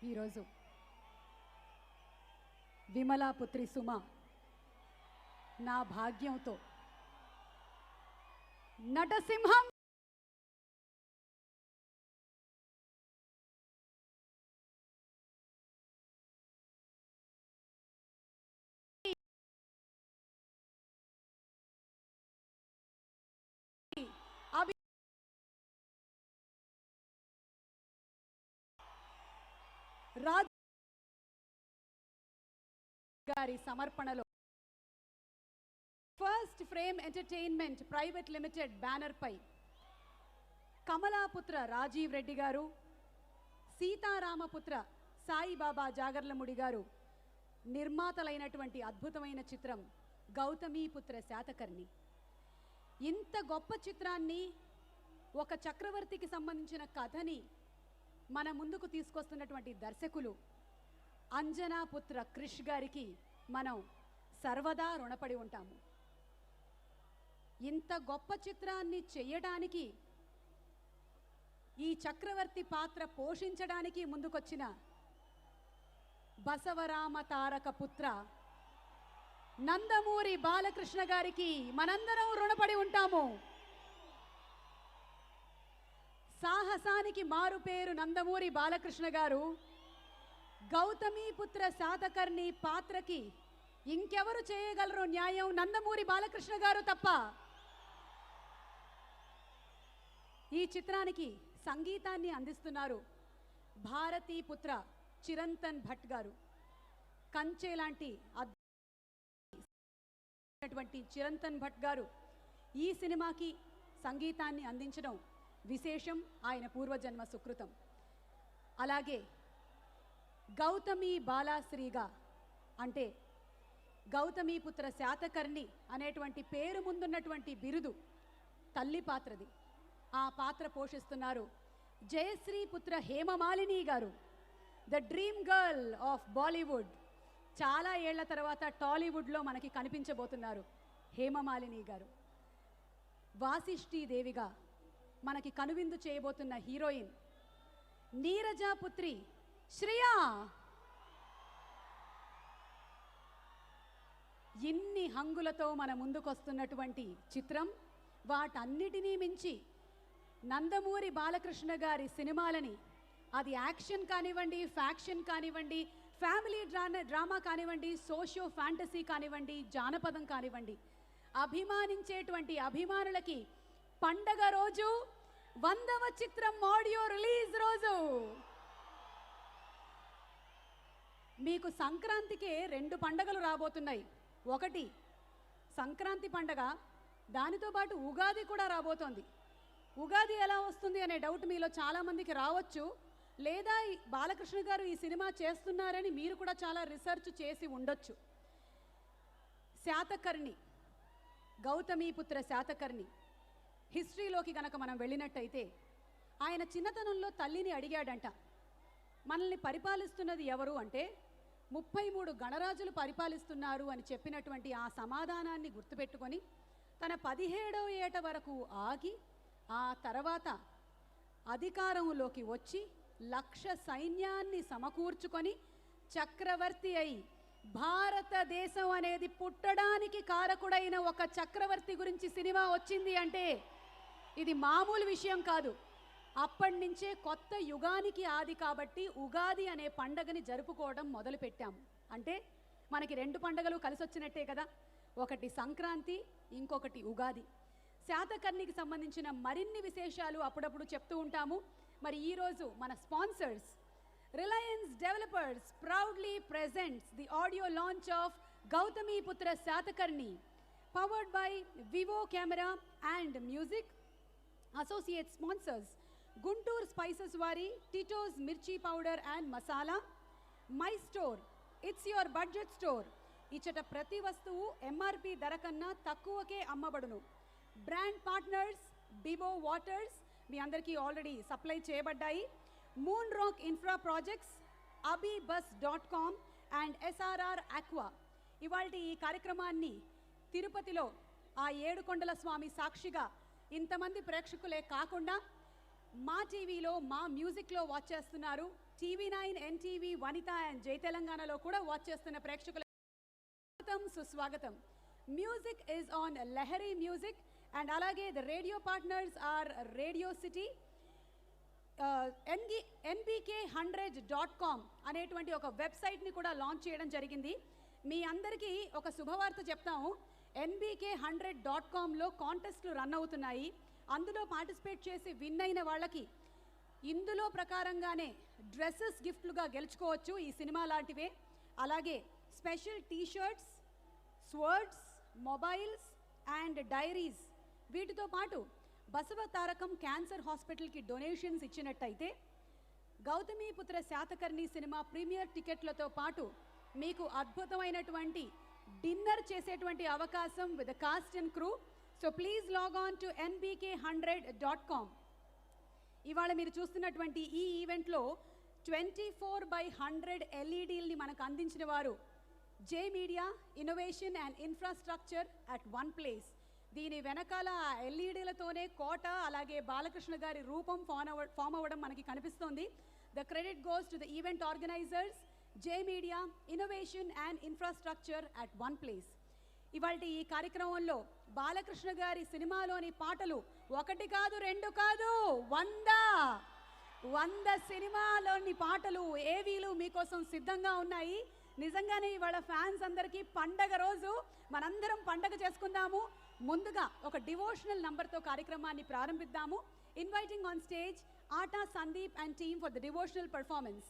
ఈరోజు విమలాపుత్రి సుమ నా భాగ్యంతో నటసింహం రాజ్ గారి సమర్పణలో first frame entertainment private limited banner పై కమలాపుత్ర రాజీవ్ రెడ్డి గారు, సీతారామపుత్ర సాయిబాబా జాగర్లముడి గారు నిర్మాతలైనటువంటి అద్భుతమైన చిత్రం గౌతమీపుత్ర శాతకర్ణి. ఇంత గొప్ప చిత్రాన్ని, ఒక చక్రవర్తికి సంబంధించిన కథని మన ముందుకు తీసుకొస్తున్నటువంటి దర్శకులు అంజనాపుత్ర క్రిష్ గారికి మనం సర్వదా రుణపడి ఉంటాము. ఇంత గొప్ప చిత్రాన్ని చేయడానికి, ఈ చక్రవర్తి పాత్ర పోషించడానికి ముందుకొచ్చిన బసవరామ తారక పుత్ర నందమూరి బాలకృష్ణ గారికి మనందరం రుణపడి ఉంటాము. సాహసానికి మారు పేరు నందమూరి బాలకృష్ణ గారు గౌతమీపుత్ర శాతకర్ణి పాత్రకి ఇంకెవరు చేయగలరు న్యాయం? నందమూరి బాలకృష్ణ గారు తప్ప. ఈ చిత్రానికి సంగీతాన్ని అందిస్తున్నారు భారతీపుత్ర చిరంతన్ భట్ గారు. కంచె లాంటి అద్భుతమైనటువంటి చిరంతన్ భట్ గారు ఈ సినిమాకి సంగీతాన్ని అందించడం విశేషం, ఆయన పూర్వజన్మ సుకృతం. అలాగే గౌతమి బాలాశ్రీగా, అంటే గౌతమీపుత్ర శాతకర్ణి అనేటువంటి పేరు ముందున్నటువంటి బిరుదు తల్లి పాత్రది. ఆ పాత్ర పోషిస్తున్నారు జయశ్రీ పుత్ర హేమమాలిని గారు, the dream girl of Bollywood. చాలా ఏళ్ల తర్వాత టాలీవుడ్లో మనకి కనిపించబోతున్నారు హేమమాలిని గారు. వాసిష్ఠీదేవిగా మనకి కనువిందు చేయబోతున్న హీరోయిన్ నీరజాపుత్రి శ్రియా. ఇన్ని హంగులతో మన ముందుకొస్తున్నటువంటి చిత్రం, వాటన్నిటినీ మించి నందమూరి బాలకృష్ణ గారి సినిమాలని, అది యాక్షన్ కానివ్వండి, ఫ్యాక్షన్ కానివ్వండి, ఫ్యామిలీ డ్రామా కానివ్వండి, సోషియో ఫ్యాంటసీ కానివ్వండి, జానపదం కానివ్వండి, అభిమానించేటువంటి అభిమానులకి పండగ రోజు 100వ చిత్రం ఆడియో రిలీజ్ రోజు. మీకు సంక్రాంతికే 2 పండగలు రాబోతున్నాయి. ఒకటి సంక్రాంతి పండగ, దానితో పాటు ఉగాది కూడా రాబోతోంది. ఉగాది ఎలా వస్తుంది అనే డౌట్ మీలో చాలామందికి రావచ్చు. లేదా బాలకృష్ణ గారు ఈ సినిమా చేస్తున్నారని మీరు కూడా చాలా రీసెర్చ్ చేసి ఉండొచ్చు. శాతకర్ణి, గౌతమీపుత్ర శాతకర్ణి హిస్టరీలోకి గనక మనం వెళ్ళినట్టయితే, ఆయన చిన్నతనంలో తల్లిని అడిగాడంట, మనల్ని పరిపాలిస్తున్నది ఎవరు అంటే 33 గణరాజులు పరిపాలిస్తున్నారు అని చెప్పినటువంటి ఆ సమాధానాన్ని గుర్తుపెట్టుకొని తన 17వ ఏట వరకు ఆగి, ఆ తర్వాత అధికారంలోకి వచ్చి 1,00,000 సైన్యాన్ని సమకూర్చుకొని చక్రవర్తి అయి, భారతదేశం అనేది పుట్టడానికి కారకుడైన ఒక చక్రవర్తి గురించి సినిమా వచ్చింది అంటే ఇది మామూలు విషయం కాదు. అప్పటి నుంచే కొత్త యుగానికి ఆది కాబట్టి ఉగాది అనే పండగని జరుపుకోవడం మొదలుపెట్టాము. అంటే మనకి 2 పండగలు కలిసి వచ్చినట్టే కదా, ఒకటి సంక్రాంతి, ఇంకొకటి ఉగాది. శాతకర్ణికి సంబంధించిన మరిన్ని విశేషాలు అప్పుడప్పుడు చెప్తూ ఉంటాము. మరి ఈరోజు మన sponsors Reliance developers proudly presents the audio launch of Gautamiputra Satakarni, powered by Vivo Camera and Music. Associate sponsors Guntur Spices Vari, Tito's Mirchi Powder and Masala. My Store, it's your budget store. ఇచ్చట ప్రతి వస్తువు MRP ధర కన్నా తక్కువకే అమ్మబడును. Brand partners బిబో waters మీ అందరికీ already supply చేయబడ్డాయి. Moon rock infra projects, abibus.com and SRR Aqua. ఇవాల్టి ఈ కార్యక్రమాన్ని తిరుపతిలో ఆ 7 కొండల స్వామి సాక్షిగా ఇంతమంది ప్రేక్షకులే కాకుండా మా టీవీలో, మా మ్యూజిక్లో వాచ్ చేస్తున్నారు. TV9, NTV, వనిత అండ్ జై తెలంగాణలో కూడా వాచ్ చేస్తున్న ప్రేక్షకులకు స్వాగతం సుస్వాగతం. Music is on Lahari music and అలాగే the radio partners are radio city, nbk100.com అనేటువంటి ఒక వెబ్సైట్ని కూడా లాంచ్ చేయడం జరిగింది. మీ అందరికీ ఒక శుభవార్త చెప్తాము. nbk100.comలో కాంటెస్ట్లు రన్ అవుతున్నాయి. అందులో పార్టిసిపేట్ చేసి విన్ అయిన వాళ్ళకి ఇందులో ప్రకారంగానే డ్రెస్సెస్ గిఫ్ట్లుగా గెలుచుకోవచ్చు, ఈ సినిమా లాంటివే. అలాగే special t shirts, swords, mobiles and diaries, వీటితో పాటు బసవ తారకం క్యాన్సర్ హాస్పిటల్కి డొనేషన్స్ ఇచ్చినట్టయితే గౌతమిపుత్ర శాతకర్ణి సినిమా ప్రీమియర్ టికెట్లతో పాటు మీకు అద్భుతమైనటువంటి డిన్నర్ చేసేటువంటి అవకాశం with the cast and crew. So please log on to nbk100.com. ఇవాళ మీరు చూస్తున్నటువంటి ఈ ఈవెంట్లో 24/100 ఎల్ఈడీల్ని మనకు అందించిన వారు జే media innovation and infrastructure at one place. దీని వెనకాల ఎల్ఈడీలతోనే కోట, అలాగే బాలకృష్ణ గారి రూపం ఫామ్ అవ్వడం మనకి కనిపిస్తోంది. The credit goes to the event organisers, J media innovation and infrastructure at one place. ఇవాళ ఈ కార్యక్రమంలో బాలకృష్ణ గారి సినిమాలోని పాటలు ఒకటి కాదు, రెండు కాదు, 100 సినిమాలోని పాటలు, ఏవీలు మీకోసం సిద్ధంగా ఉన్నాయి. నిజంగానే ఇవాళ ఫ్యాన్స్ అందరికీ పండగ రోజు, మనందరం పండగ చేసుకుందాము. ముందుగా ఒక డివోషనల్ నంబర్తో కార్యక్రమాన్ని ప్రారంభిద్దాము. Inviting on stage ATA Sandeep and team for the devotional performance.